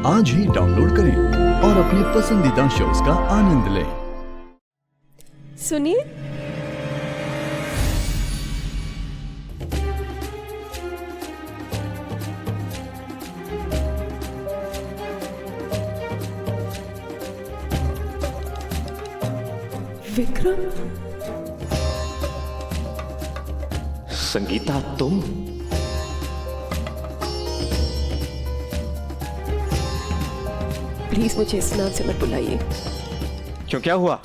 आज ही डाउनलोड करें और अपने पसंदीदा शोज का आनंद लें। सुनिए, विक्रम, संगीता तुम? प्लीज मुझे इस नाम से मत बुलाइए। क्यों, क्या हुआ?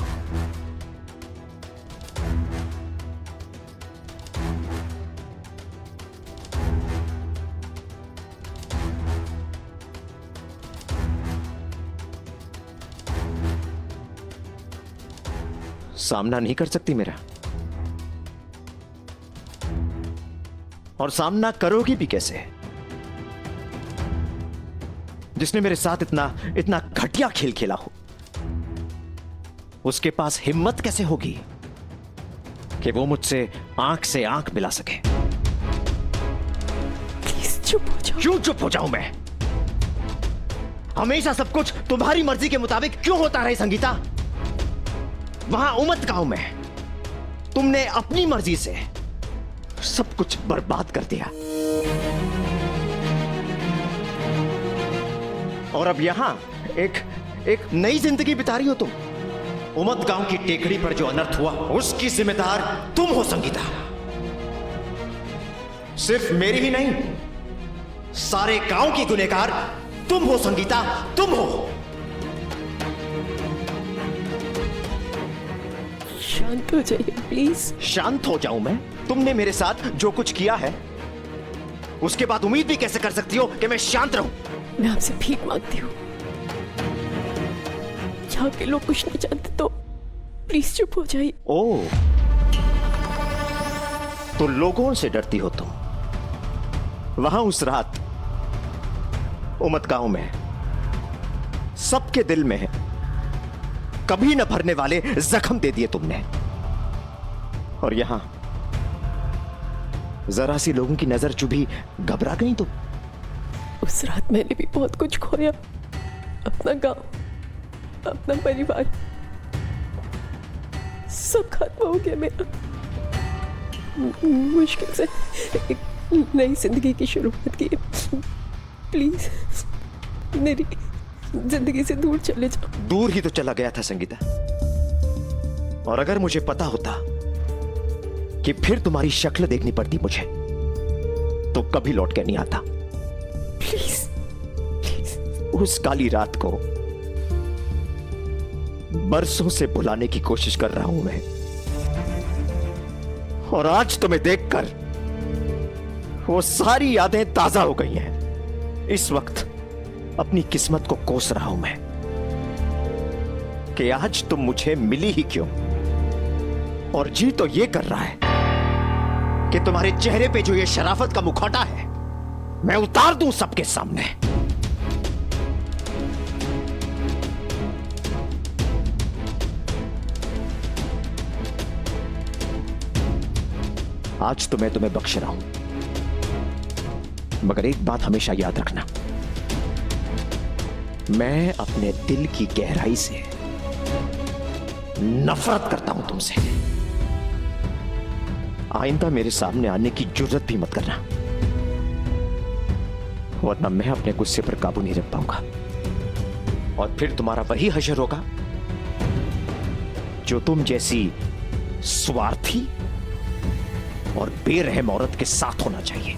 सामना नहीं कर सकती मेरा? और सामना करोगी भी कैसे? जिसने मेरे साथ इतना घटिया खेल खेला हो, उसके पास हिम्मत कैसे होगी कि वो मुझसे आंख से आंख मिला सके? प्लीज चुप हो जाओ। क्यों चुप हो जाऊं मैं? हमेशा सब कुछ तुम्हारी मर्जी के मुताबिक क्यों होता रहे संगीता? वहां उमत गांव में तुमने अपनी मर्जी से सब कुछ बर्बाद कर दिया, और अब यहां एक नई जिंदगी बिता रही हो तुम। उमत गांव की टेकड़ी पर जो अनर्थ हुआ, उसकी जिम्मेदार तुम हो संगीता। सिर्फ मेरी ही नहीं, सारे गांव की गुनहगार तुम हो संगीता, तुम हो। शांत हो जाइए प्लीज। शांत हो जाऊं मैं? तुमने मेरे साथ जो कुछ किया है, उसके बाद उम्मीद भी कैसे कर सकती हो कि मैं शांत रहूं? मैं आपसे भीख मांगती हूँ। यहाँ के लोग कुछ नहीं जानते तो प्लीज चुप हो जाइए। ओह, तो लोगों से डरती हो तुम? वहां उस रात उमत गांव में सबके दिल में कभी न भरने वाले जख्म दे दिए तुमने, और यहां जरा सी लोगों की नजर चुभी घबरा गई तुम। उस रात मैंने भी बहुत कुछ खोया, अपना गांव, अपना परिवार, सब खत्म हो गया मेरा। मुश्किल से एक नई जिंदगी की शुरुआत की। प्लीज मेरी जिंदगी से दूर चले जाओ। दूर ही तो चला गया था संगीता, और अगर मुझे पता होता कि फिर तुम्हारी शक्ल देखनी पड़ती मुझे, तो कभी लौट के नहीं आता। Please please. उस काली रात को बरसों से भुलाने की कोशिश कर रहा हूं मैं, और आज तुम्हें देखकर वो सारी यादें ताजा हो गई हैं। इस वक्त अपनी किस्मत को कोस रहा हूं मैं कि आज तुम मुझे मिली ही क्यों, और जी तो ये कर रहा है कि तुम्हारे चेहरे पे जो ये शराफत का मुखौटा है, मैं उतार दूं सबके सामने। आज तो मैं तुम्हें बख्श रहा हूं, मगर एक बात हमेशा याद रखना, मैं अपने दिल की गहराई से नफरत करता हूं तुमसे। आइंदा मेरे सामने आने की जुर्रत भी मत करना, वरना मैं अपने गुस्से पर काबू नहीं रख पाऊंगा, और फिर तुम्हारा वही हशर होगा जो तुम जैसी स्वार्थी और बेरहम औरत के साथ होना चाहिए।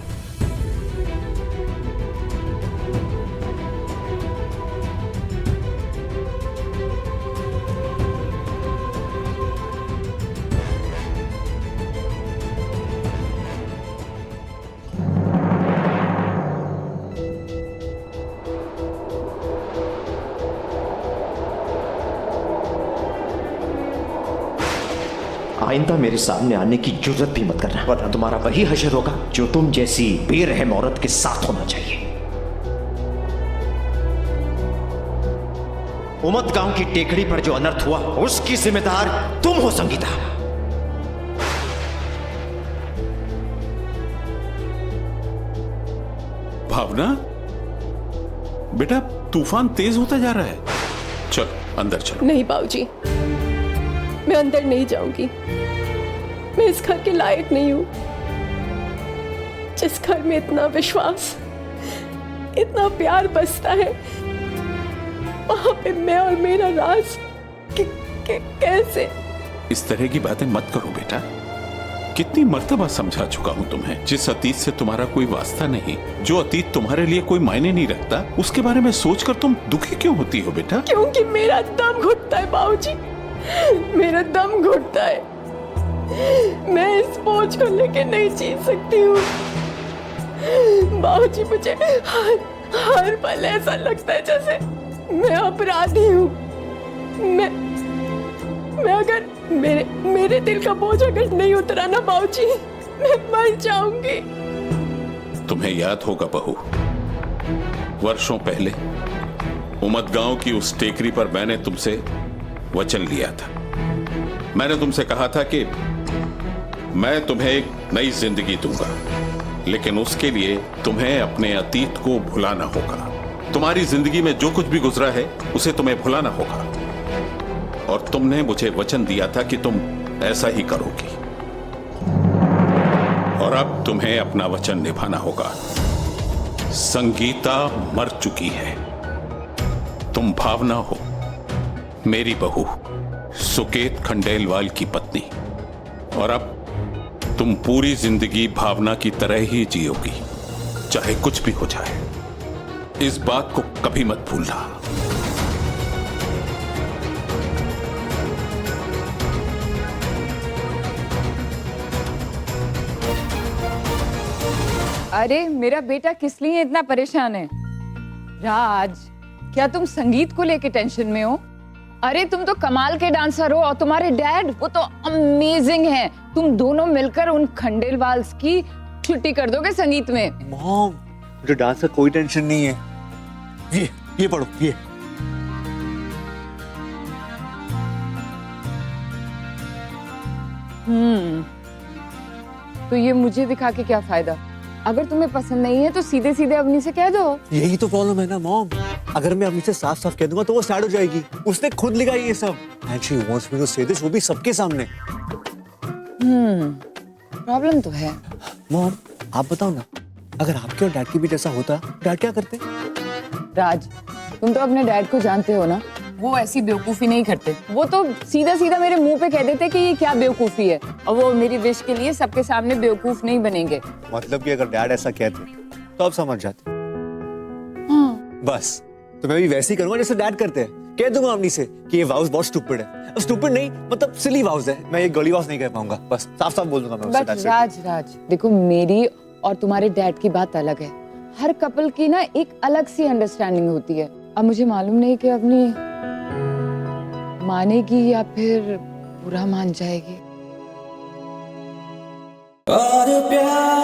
आइंदा मेरे सामने आने की जुर्रत भी मत करना, वरना तुम्हारा वही हशर होगा जो तुम जैसी बेरहम औरत के साथ होना चाहिए। उमत गांव की टेकड़ी पर जो अनर्थ हुआ, उसकी जिम्मेदार तुम हो संगीता। भावना, बेटा तूफान तेज होता जा रहा है, चलो अंदर चलो। नहीं बाबूजी, मैं अंदर नहीं जाऊंगी। मैं इस घर के लायक नहीं हूं। जिस घर में इतना विश्वास, इतना प्यार बसता है, वहां पे मैं और मेरा राज कैसे? इस तरह की बातें मत करो बेटा। कितनी मर्तबा समझा चुका हूं तुम्हें, जिस अतीत से तुम्हारा कोई वास्ता नहीं, जो अतीत तुम्हारे लिए कोई मायने नहीं रखता, उसके बारे में सोचकर तुम दुखी क्यों होती हो बेटा? क्योंकि मेरा दम घुटता है बाबूजी, मेरा दम घुटता है। मैं इस बोझ को लेके नहीं जी सकती हूँ बाबूजी। मुझे हर पल ऐसा लगता है जैसे मैं अपराधी हूँ। मैं अगर मेरे दिल का बोझ अगर नहीं उतरा ना बाबूजी, मैं मर जाऊंगी। तुम्हें याद होगा बहू, वर्षों पहले उमदगांव की उस टेकरी पर मैंने तुमसे वचन लिया था। मैंने तुमसे कहा था कि मैं तुम्हें एक नई जिंदगी दूंगा, लेकिन उसके लिए तुम्हें अपने अतीत को भुलाना होगा। तुम्हारी जिंदगी में जो कुछ भी गुजरा है उसे तुम्हें भुलाना होगा, और तुमने मुझे वचन दिया था कि तुम ऐसा ही करोगी। और अब तुम्हें अपना वचन निभाना होगा। संगीता मर चुकी है, तुम भावना हो, मेरी बहू, सुकेत खंडेलवाल की पत्नी, और अब तुम पूरी जिंदगी भावना की तरह ही जियोगी, चाहे कुछ भी हो जाए। इस बात को कभी मत भूलना। अरे मेरा बेटा किस लिए इतना परेशान है? राज, क्या तुम संगीत को लेके टेंशन में हो? अरे तुम तो कमाल के डांसर हो, और तुम्हारे डैड वो तो अमेजिंग हैं। तुम दोनों मिलकर उन खंडेलवाल्स की छुट्टी कर दोगे संगीत में। मॉम, मुझे डांस का कोई टेंशन नहीं है। ये पढ़ो ये। तो ये मुझे दिखा के क्या फायदा? अगर तुम्हें पसंद नहीं है तो सीधे सीधे अवनी से कह दो। यही तो प्रॉब्लम है ना मॉम, अगर मैं अभी से साफ साफ कह दूंगा तो वो सैड हो जाएगी। उसने खुद लिखा ये सब, and she wants me to say this, वो भी सबके सामने। प्रॉब्लम तो है। मॉम आप बताओ ना, अगर आपके और डैड की भी जैसा होता, डैड क्या करते? राज, तुम तो अपने डैड को जानते हो ना, वो ऐसी बेवकूफी नहीं करते। वो तो सीधा सीधा मेरे मुंह पे कह देते कि ये क्या बेवकूफी है, और वो मेरी विश के लिए सबके सामने बेवकूफ नहीं बनेंगे। मतलब कि अगर डैड ऐसा कहते तो आप समझ जाते। बस तो मैं भी वैसे ही करूंगा जैसे डैड करते हैं। कह दूंगा अम्मी से कि ये वाउस बहुत स्टूपिड है। स्टूपिड नहीं, मतलब सिली वाउस है। मैं ये गली वाउस नहीं कह पाऊंगा, बस साफ साफ बोल दूंगा मैं उससे। बट राज, देखो मेरी और तुम्हारे डैड की बात अलग है। हर कपल की ना एक अलग सी अंडरस्टैंडिंग होती है। अब मुझे मालूम नहीं कि अपनी मानेगी या फिर बुरा मान जाएगी। और प्यार